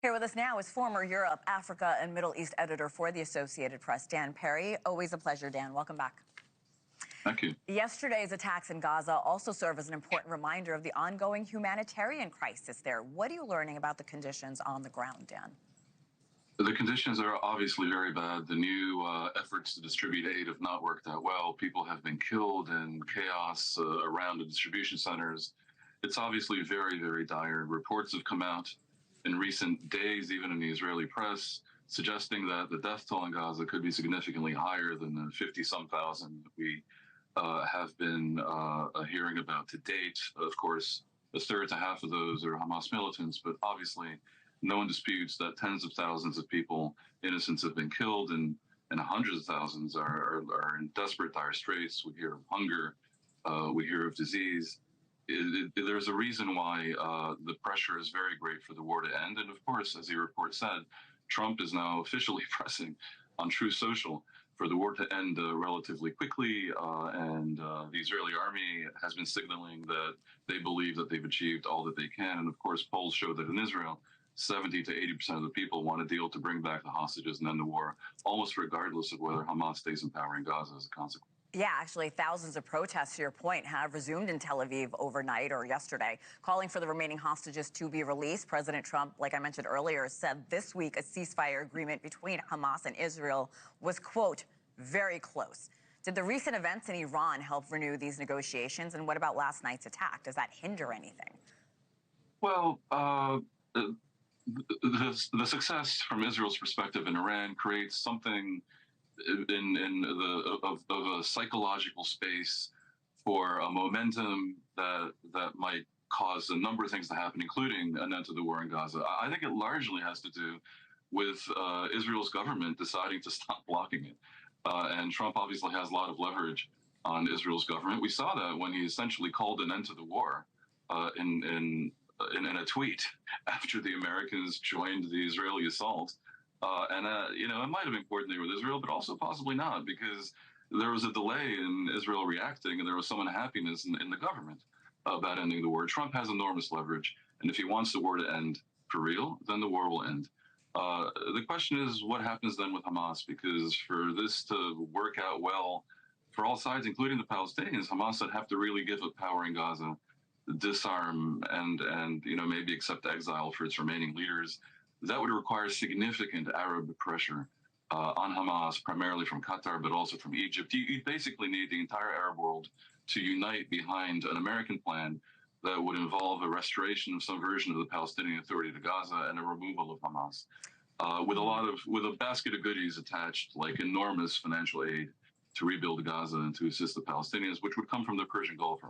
Here with us now is former Europe, Africa, and Middle East editor for the Associated Press, Dan Perry. Always a pleasure, Dan. Welcome back. Thank you. Yesterday's attacks in Gaza also serve as an important reminder of the ongoing humanitarian crisis there. What are you learning about the conditions on the ground, Dan? The conditions are obviously very bad. The new efforts to distribute aid have not worked out well. People have been killed and chaos around the distribution centers. It's obviously very, very dire. Reports have come out in recent days, even in the Israeli press, suggesting that the death toll in Gaza could be significantly higher than the 50-some thousand that we have been hearing about to date. Of course, a third to half of those are Hamas militants, but obviously no one disputes that tens of thousands of people, innocents, have been killed, and hundreds of thousands are in desperate, dire straits. We hear of hunger, we hear of disease. There's a reason why the pressure is very great for the war to end. And of course, as the report said, Trump is now officially pressing on Truth Social for the war to end relatively quickly. And the Israeli army has been signaling that they believe that they've achieved all that they can. And of course, polls show that in Israel, 70 to 80% of the people want a deal to bring back the hostages and end the war, almost regardless of whether Hamas stays in power in Gaza as a consequence. Yeah, actually, thousands of protests, to your point, have resumed in Tel Aviv overnight or yesterday, calling for the remaining hostages to be released. President Trump, like I mentioned earlier, said this week a ceasefire agreement between Hamas and Israel was, quote, very close. Did the recent events in Iran help renew these negotiations? And what about last night's attack? Does that hinder anything? Well, the success from Israel's perspective in Iran creates something of a psychological space for a momentum that might cause a number of things to happen, including an end to the war in Gaza. I think it largely has to do with Israel's government deciding to stop blocking it. And Trump obviously has a lot of leverage on Israel's government. We saw that when he essentially called an end to the war in a tweet after the Americans joined the Israeli assault. It might have been coordinated with Israel, but also possibly not, because there was a delay in Israel reacting, and there was some unhappiness in the government about ending the war. Trump has enormous leverage, and if he wants the war to end for real, then the war will end. The question is, what happens then with Hamas? Because for this to work out well for all sides, including the Palestinians, Hamas would have to really give up power in Gaza, disarm, and maybe accept exile for its remaining leaders. That would require significant Arab pressure on Hamas, primarily from Qatar, but also from Egypt. You basically need the entire Arab world to unite behind an American plan that would involve a restoration of some version of the Palestinian Authority to Gaza and a removal of Hamas, with a basket of goodies attached, like enormous financial aid to rebuild Gaza and to assist the Palestinians, which would come from the Persian Gulf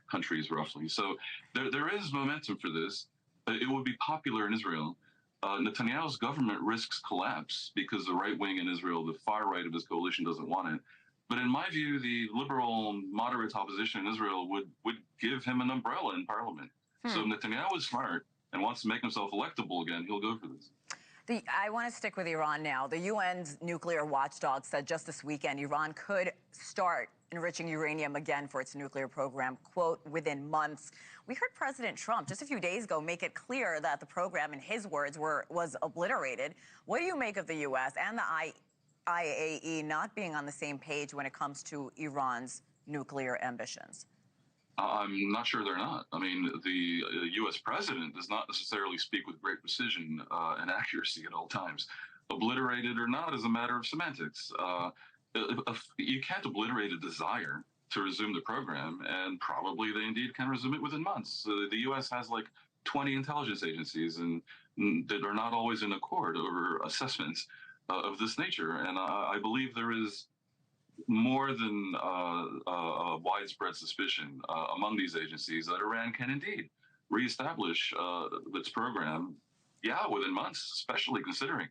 countries, roughly. So there is momentum for this. It would be popular in Israel. Netanyahu's government risks collapse because the right wing in Israel, the far right of his coalition, doesn't want it. But in my view, the liberal, moderate opposition in Israel would give him an umbrella in parliament. So if Netanyahu is smart and wants to make himself electable again, he'll go for this. I want to stick with Iran now. The UN's nuclear watchdog said just this weekend Iran could start enriching uranium again for its nuclear program, quote, within months. We heard President Trump just a few days ago make it clear that the program, in his words, was obliterated. What do you make of the U.S. and the IAEA not being on the same page when it comes to Iran's nuclear ambitions? I'm not sure they're not. I mean, the U.S. president does not necessarily speak with great precision and accuracy at all times. Obliterated or not is a matter of semantics. You can't obliterate a desire to resume the program, and probably they indeed can resume it within months. The U.S. has like 20 intelligence agencies, and that are not always in accord over assessments of this nature. And I believe there is more than widespread suspicion among these agencies that Iran can indeed reestablish its program, within months, especially considering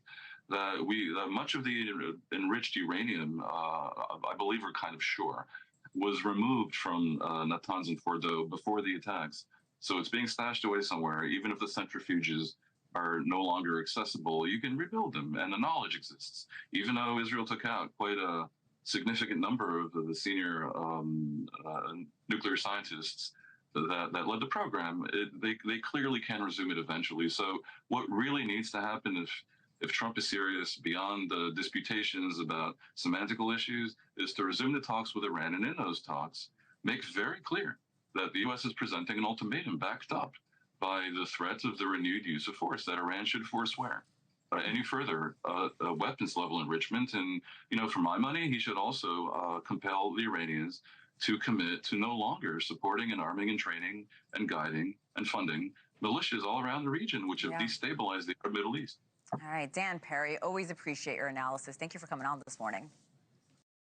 that much of the enriched uranium, I believe we're kind of sure, was removed from Natanz and Fordo before the attacks. So it's being stashed away somewhere. Even if the centrifuges are no longer accessible, you can rebuild them, and the knowledge exists. Even though Israel took out quite a significant number of the senior nuclear scientists that led the program. They clearly can resume it eventually. So what really needs to happen if Trump is serious beyond the disputations about semantical issues is to resume the talks with Iran, and in those talks make very clear that the U.S. is presenting an ultimatum backed up by the threat of the renewed use of force that Iran should forswear any further weapons level enrichment. And, for my money, he should also compel the Iranians to commit to no longer supporting and arming and training and guiding and funding militias all around the region, which have destabilized the Middle East. All right, Dan Perry, always appreciate your analysis. Thank you for coming on this morning.